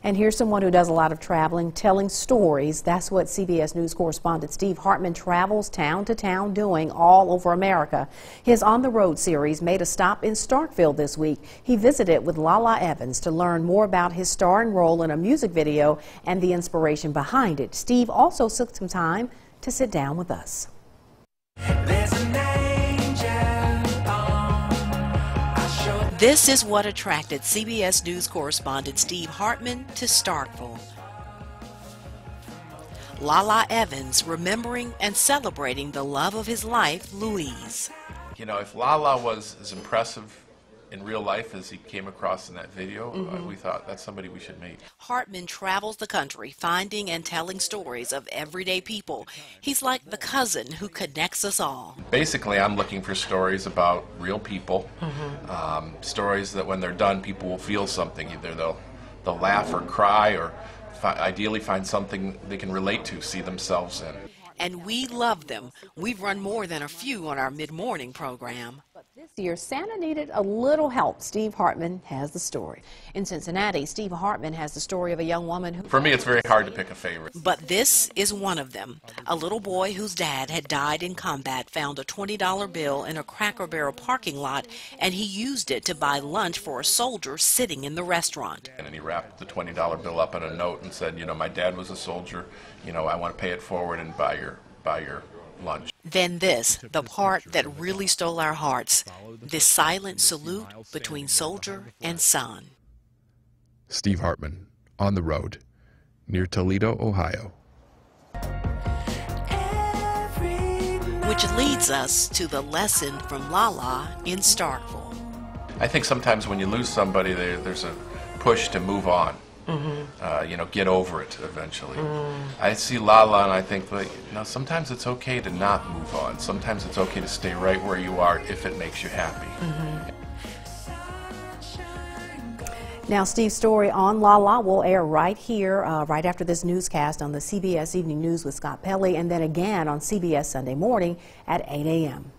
And here's someone who does a lot of traveling, telling stories. That's what CBS News correspondent Steve Hartman travels town to town doing all over America. His On the Road series made a stop in Starkville this week. He visited with LaLa Evans to learn more about his starring role in a music video and the inspiration behind it. Steve also took some time to sit down with us. This is what attracted CBS News correspondent Steve Hartman to Starkville. LaLa Evans remembering and celebrating the love of his life, Louise. You know, if LaLa was as impressive in real life as he came across in that video, we thought that's somebody we should meet. Hartman travels the country finding and telling stories of everyday people. He's like the cousin who connects us all. Basically, I'm looking for stories about real people, stories that when they're done, people will feel something. Either they'll laugh or cry, or ideally find something they can relate to, see themselves in. And we love them. We've run more than a few on our mid-morning program. But this year, Santa needed a little help. Steve Hartman has the story. In Cincinnati, Steve Hartman has the story of a young woman who... For me, it's very hard to pick a favorite. But this is one of them. A little boy whose dad had died in combat found a $20 bill in a Cracker Barrel parking lot, and he used it to buy lunch for a soldier sitting in the restaurant. And he wrapped the $20 bill up in a note and said, you know, my dad was a soldier, you know, I want to pay it forward and buy your lunch. Then this, the part that really stole our hearts, this silent salute between soldier and son. Steve Hartman, On the Road, near Toledo, Ohio. Which leads us to the lesson from LaLa in Starkville. I think sometimes when you lose somebody, there's a push to move on. You know, get over it eventually. I see LaLa and I think, like, you know, sometimes it's okay to not move on. Sometimes it's okay to stay right where you are if it makes you happy. Now, Steve's story on LaLa will air right here, right after this newscast on the CBS Evening News with Scott Pelley, and then again on CBS Sunday morning at 8 a.m.